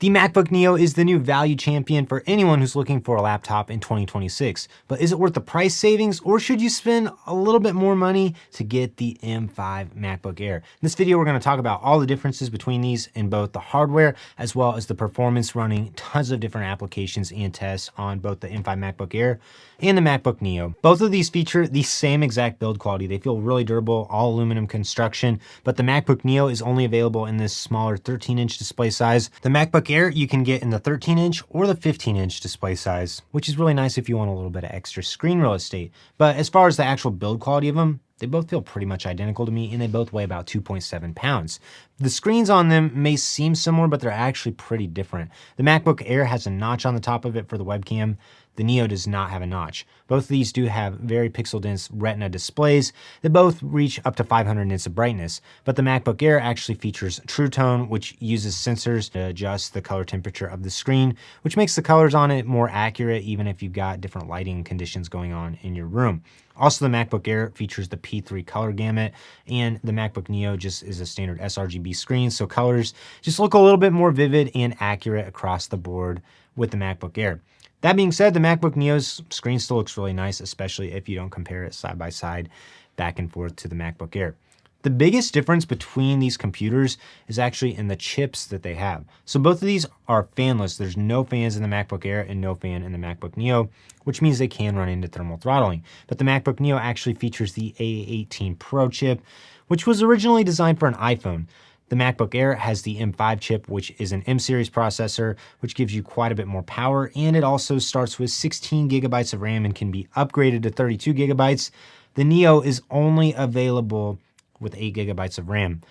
The MacBook Neo is the new value champion for anyone who's looking for a laptop in 2026. But is it worth the price savings, or should you spend a little bit more money to get the M5 MacBook Air? In this video, we're going to talk about all the differences between these in both the hardware as well as the performance, running tons of different applications and tests on both the M5 MacBook Air and the MacBook Neo. Both of these feature the same exact build quality. They feel really durable, all aluminum construction, but the MacBook Neo is only available in this smaller 13-inch display size. The MacBook Air you can get in the 13-inch or the 15-inch display size, which is really nice if you want a little bit of extra screen real estate. But as far as the actual build quality of them, they both feel pretty much identical to me, and they both weigh about 2.7 pounds. The screens on them may seem similar, but they're actually pretty different. The MacBook Air has a notch on the top of it for the webcam. The Neo does not have a notch. Both of these do have very pixel-dense Retina displays that both reach up to 500 nits of brightness, but the MacBook Air actually features True Tone, which uses sensors to adjust the color temperature of the screen, which makes the colors on it more accurate even if you've got different lighting conditions going on in your room. Also, the MacBook Air features the P3 color gamut, and the MacBook Neo just is a standard sRGB screen, so colors just look a little bit more vivid and accurate across the board with the MacBook Air. That being said, the MacBook Neo's screen still looks really nice, especially if you don't compare it side by side, back and forth to the MacBook Air. The biggest difference between these computers is actually in the chips that they have. So both of these are fanless. There's no fans in the MacBook Air and no fan in the MacBook Neo, which means they can run into thermal throttling. But the MacBook Neo actually features the A18 Pro chip, which was originally designed for an iPhone. The MacBook Air has the M5 chip, which is an M series processor, which gives you quite a bit more power, and it also starts with 16 gigabytes of RAM and can be upgraded to 32 gigabytes. The Neo is only available with 8 gigabytes of RAM,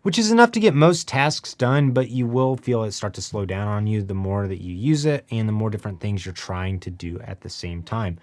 which is enough to get most tasks done, but you will feel it start to slow down on you the more that you use it and the more different things you're trying to do at the same time.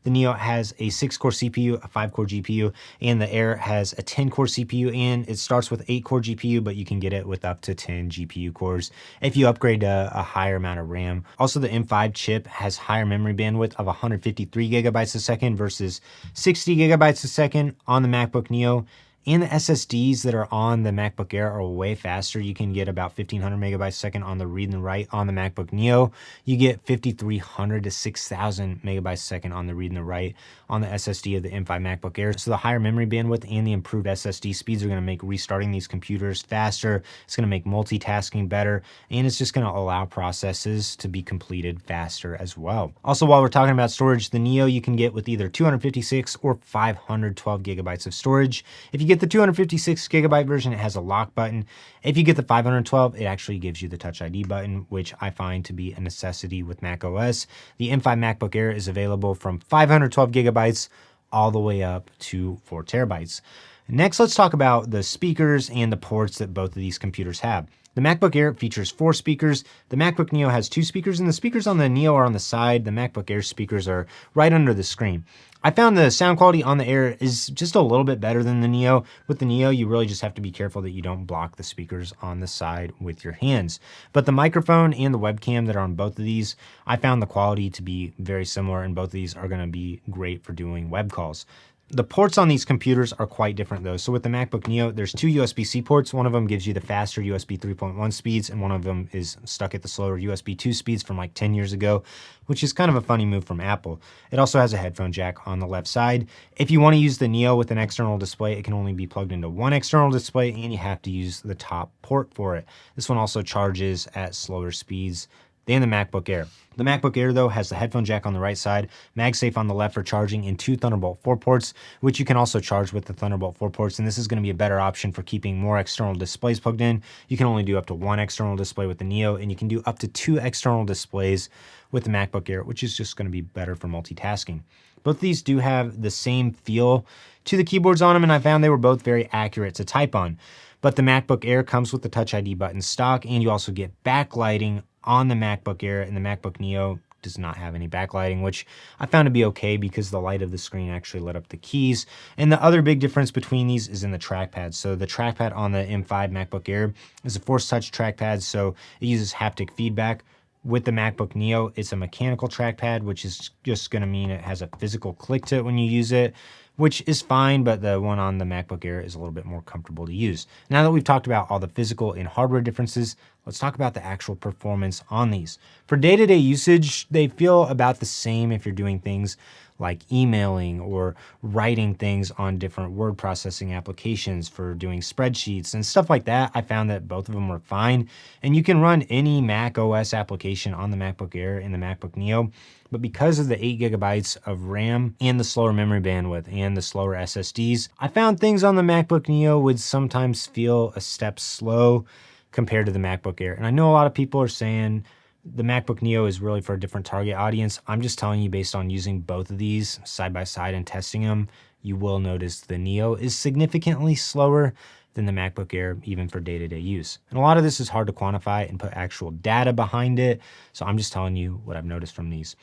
The Neo has a 6-core CPU, a 5-core GPU, and the Air has a 10-core CPU, and it starts with 8-core GPU, but you can get it with up to 10 GPU cores if you upgrade to a higher amount of RAM. Also, the M5 chip has higher memory bandwidth of 153 gigabytes a second versus 60 gigabytes a second on the MacBook Neo. And the SSDs that are on the MacBook Air are way faster. You can get about 1500 megabytes a second on the read and write. On the MacBook Neo, you get 5300 to 6000 megabytes a second on the read and the write on the SSD of the M5 MacBook Air. So the higher memory bandwidth and the improved SSD speeds are going to make restarting these computers faster. It's going to make multitasking better, and it's just going to allow processes to be completed faster as well. Also, while we're talking about storage, the Neo you can get with either 256 or 512 gigabytes of storage. If you get the 256 gigabyte version, it has a lock button. If you get the 512, it actually gives you the Touch ID button, which I find to be a necessity with Mac OS. The M5 MacBook Air is available from 512 gigabytes all the way up to 4 terabytes. Next, let's talk about the speakers and the ports that both of these computers have. The MacBook Air features 4 speakers. The MacBook Neo has 2 speakers, and the speakers on the Neo are on the side. The MacBook Air speakers are right under the screen. I found the sound quality on the Air is just a little bit better than the Neo. With the Neo, you really just have to be careful that you don't block the speakers on the side with your hands. But the microphone and the webcam that are on both of these, I found the quality to be very similar, and both of these are going to be great for doing web calls. The ports on these computers are quite different though. So with the MacBook Neo, there's 2 USB-C ports. One of them gives you the faster USB 3.1 speeds, and one of them is stuck at the slower USB 2 speeds from like 10 years ago, which is kind of a funny move from Apple. It also has a headphone jack on the left side. If you want to use the Neo with an external display, it can only be plugged into one external display, and you have to use the top port for it. This one also charges at slower speeds than the MacBook Air. The MacBook Air, though, has the headphone jack on the right side, MagSafe on the left for charging, and 2 Thunderbolt 4 ports, which you can also charge with the Thunderbolt 4 ports, and this is going to be a better option for keeping more external displays plugged in. You can only do up to 1 external display with the Neo, and you can do up to 2 external displays with the MacBook Air, which is just going to be better for multitasking. Both of these do have the same feel to the keyboards on them, and I found they were both very accurate to type on. But the MacBook Air comes with the Touch ID button stock, and you also get backlighting on the MacBook Air, and the MacBook Neo does not have any backlighting, which I found to be okay because the light of the screen actually lit up the keys. And the other big difference between these is in the trackpad. So the trackpad on the M5 MacBook Air is a Force Touch trackpad, so it uses haptic feedback. With the MacBook Neo, it's a mechanical trackpad, which is just going to mean it has a physical click to it when you use it. which is fine, but the one on the MacBook Air is a little bit more comfortable to use. Now that we've talked about all the physical and hardware differences, let's talk about the actual performance on these. For day-to-day usage, they feel about the same if you're doing things like emailing or writing things on different word processing applications, for doing spreadsheets and stuff like that. I found that both of them were fine. And you can run any Mac OS application on the MacBook Air and the MacBook Neo. But because of the 8 gigabytes of RAM and the slower memory bandwidth and the slower SSDs, I found things on the MacBook Neo would sometimes feel a step slow compared to the MacBook Air. And I know a lot of people are saying the MacBook Neo is really for a different target audience. I'm just telling you, based on using both of these side by side and testing them, you will notice the Neo is significantly slower than the MacBook Air, even for day-to-day use. And a lot of this is hard to quantify and put actual data behind it, so I'm just telling you what I've noticed from these.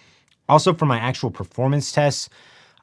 Also, for my actual performance tests,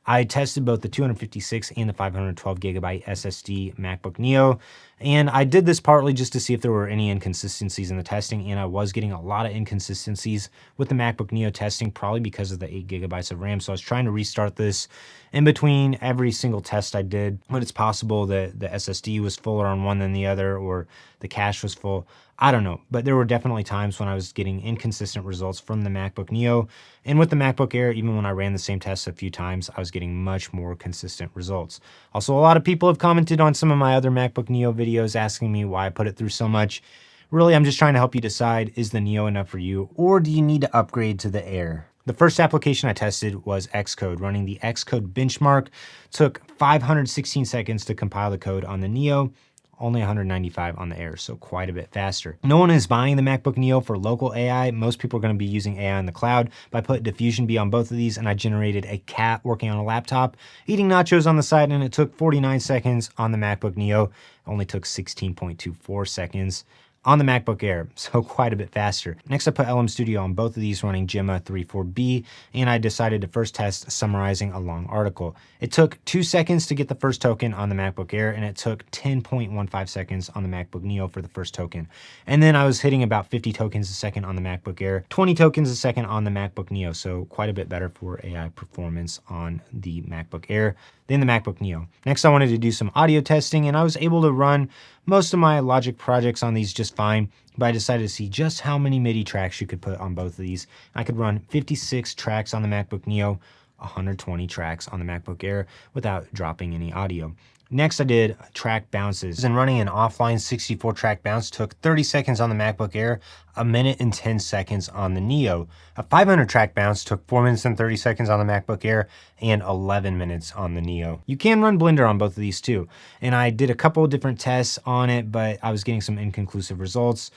I tested both the 256 and the 512 gigabyte SSD MacBook Neo, and I did this partly just to see if there were any inconsistencies in the testing, and I was getting a lot of inconsistencies with the MacBook Neo testing, probably because of the 8 gigabytes of RAM. So I was trying to restart this in between every single test I did, but it's possible that the SSD was fuller on one than the other, or the cache was full. I don't know, but there were definitely times when I was getting inconsistent results from the MacBook Neo. And with the MacBook Air, even when I ran the same tests a few times, I was getting much more consistent results. Also, a lot of people have commented on some of my other MacBook Neo videos asking me why I put it through so much. Really, I'm just trying to help you decide, is the Neo enough for you, or do you need to upgrade to the Air? The first application I tested was Xcode. Running the Xcode benchmark took 516 seconds to compile the code on the Neo, only 195 on the Air, so quite a bit faster. No one is buying the MacBook Neo for local AI. Most people are going to be using AI in the cloud. But I put Diffusion B on both of these, and I generated a cat working on a laptop, eating nachos on the side, and it took 49 seconds on the MacBook Neo. It only took 16.24 seconds on the MacBook Air, so quite a bit faster. Next, I put LM Studio on both of these running Gemma 3.4b, and I decided to first test summarizing a long article. It took 2 seconds to get the first token on the MacBook Air, and it took 10.15 seconds on the MacBook Neo for the first token. And then I was hitting about 50 tokens a second on the MacBook Air, 20 tokens a second on the MacBook Neo, so quite a bit better for AI performance on the MacBook Air than the MacBook Neo. Next, I wanted to do some audio testing, and I was able to run most of my Logic projects on these just fine, but I decided to see just how many MIDI tracks you could put on both of these. I could run 56 tracks on the MacBook Neo, 120 tracks on the MacBook Air without dropping any audio. Next, I did track bounces, and running an offline 64 track bounce took 30 seconds on the MacBook Air, 1 minute and 10 seconds on the Neo. A 500 track bounce took 4 minutes and 30 seconds on the MacBook Air and 11 minutes on the Neo. You can run Blender on both of these too, and I did a couple of different tests on it, but I was getting some inconclusive results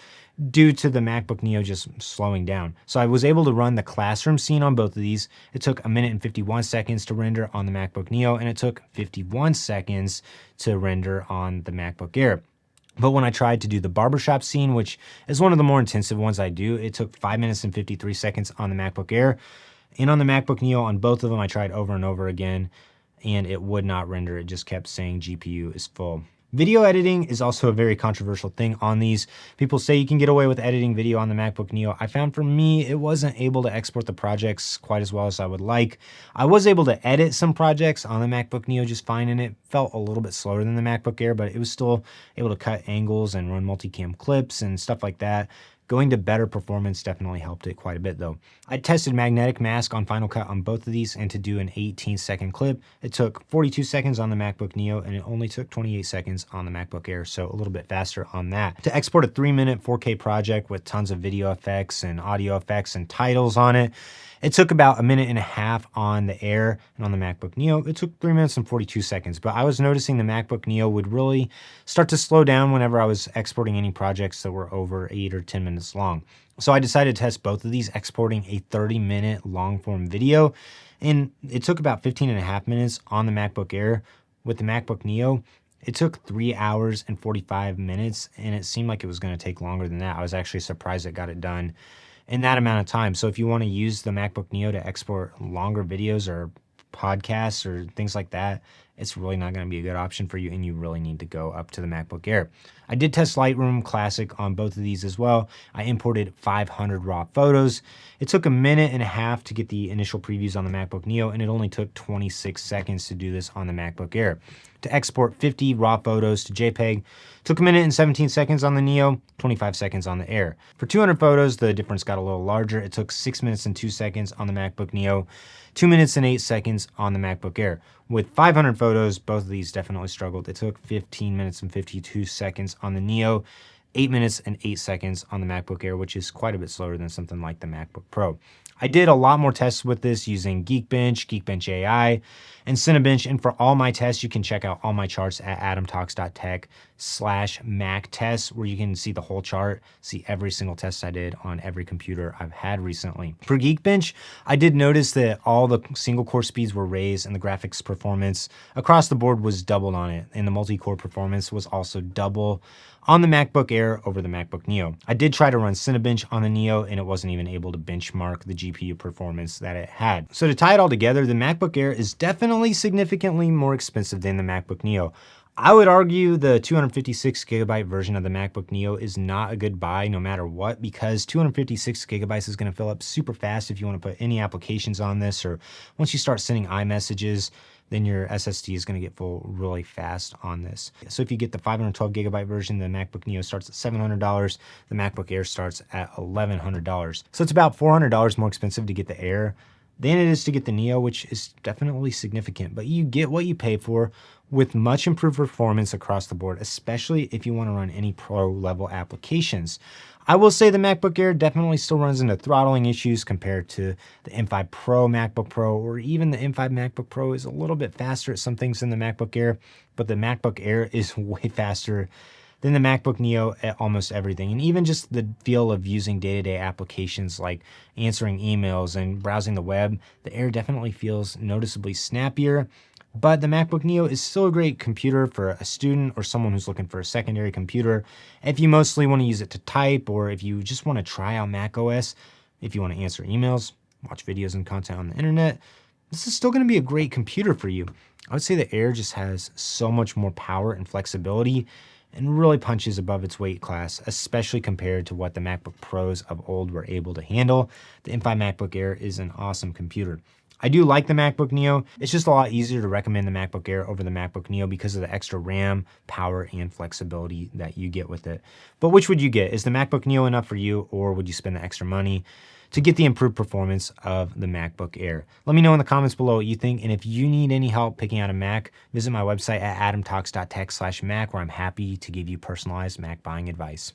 due to the MacBook Neo just slowing down. So I was able to run the classroom scene on both of these. It took 1 minute and 51 seconds to render on the MacBook Neo, and it took 51 seconds to render on the MacBook Air. But when I tried to do the Barbershop scene, which is one of the more intensive ones I do, it took 5 minutes and 53 seconds on the MacBook Air. And on the MacBook Neo, on both of them, I tried over and over again, and it would not render. It just kept saying GPU is full. Video editing is also a very controversial thing on these. People say you can get away with editing video on the MacBook Neo. I found for me, it wasn't able to export the projects quite as well as I would like. I was able to edit some projects on the MacBook Neo just fine, and it felt a little bit slower than the MacBook Air, but it was still able to cut angles and run multicam clips and stuff like that. Going to better performance definitely helped it quite a bit though. I tested magnetic mask on Final Cut on both of these, and to do an 18-second clip, it took 42 seconds on the MacBook Neo, and it only took 28 seconds on the MacBook Air, so a little bit faster on that. To export a 3-minute 4K project with tons of video effects and audio effects and titles on it, it took about 1.5 minutes on the Air, and on the MacBook Neo, it took 3 minutes and 42 seconds. But I was noticing the MacBook Neo would really start to slow down whenever I was exporting any projects that were over 8 or 10 minutes long. So I decided to test both of these, exporting a 30-minute long-form video, and it took about 15.5 minutes on the MacBook Air. With the MacBook Neo, it took 3 hours and 45 minutes, and it seemed like it was going to take longer than that. I was actually surprised it got it done in that amount of time. So if you want to use the MacBook Neo to export longer videos or podcasts or things like that, it's really not going to be a good option for you, and you really need to go up to the MacBook Air. I did test Lightroom Classic on both of these as well. I imported 500 raw photos. It took a minute and a half to get the initial previews on the MacBook Neo, and it only took 26 seconds to do this on the MacBook Air. To export 50 raw photos to JPEG, took a minute and 17 seconds on the Neo, 25 seconds on the Air. For 200 photos, the difference got a little larger. It took 6 minutes and 2 seconds on the MacBook Neo, 2 minutes and 8 seconds on the MacBook Air. With 500 photos, both of these definitely struggled. It took 15 minutes and 52 seconds on the Neo, 8 minutes and 8 seconds on the MacBook Air, which is quite a bit slower than something like the MacBook Pro. I did a lot more tests with this using Geekbench, Geekbench AI, and Cinebench. And for all my tests, you can check out all my charts at adamtalks.tech/Mac tests, where you can see the whole chart, see every single test I did on every computer I've had recently. For Geekbench, I did notice that all the single core speeds were raised and the graphics performance across the board was doubled on it. And the multi-core performance was also double on the MacBook Air over the MacBook Neo. I did try to run Cinebench on the Neo, and it wasn't even able to benchmark the GPU performance that it had. So to tie it all together, the MacBook Air is definitely significantly more expensive than the MacBook Neo. I would argue the 256 gigabyte version of the MacBook Neo is not a good buy no matter what, because 256 gigabytes is going to fill up super fast if you want to put any applications on this, or once you start sending iMessages, then your SSD is going to get full really fast on this. So if you get the 512 gigabyte version, the MacBook Neo starts at $700. The MacBook Air starts at $1,100. So it's about $400 more expensive to get the Air than it is to get the Neo, which is definitely significant. But you get what you pay for with much improved performance across the board, especially if you want to run any pro level applications. I will say the MacBook Air definitely still runs into throttling issues compared to the M5 Pro MacBook Pro, or even the M5 MacBook Pro is a little bit faster at some things than the MacBook Air, but the MacBook Air is way faster than the MacBook Neo at almost everything. And even just the feel of using day-to-day applications like answering emails and browsing the web, the Air definitely feels noticeably snappier. But the MacBook Neo is still a great computer for a student or someone who's looking for a secondary computer. If you mostly want to use it to type, or if you just want to try out macOS, if you want to answer emails, watch videos and content on the internet, this is still going to be a great computer for you. I would say the Air just has so much more power and flexibility and really punches above its weight class, especially compared to what the MacBook Pros of old were able to handle. The M5 MacBook Air is an awesome computer. I do like the MacBook Neo. It's just a lot easier to recommend the MacBook Air over the MacBook Neo because of the extra RAM, power, and flexibility that you get with it. But which would you get? Is the MacBook Neo enough for you, or would you spend the extra money to get the improved performance of the MacBook Air? Let me know in the comments below what you think, and if you need any help picking out a Mac, visit my website at adamtalks.tech/Mac, where I'm happy to give you personalized Mac buying advice.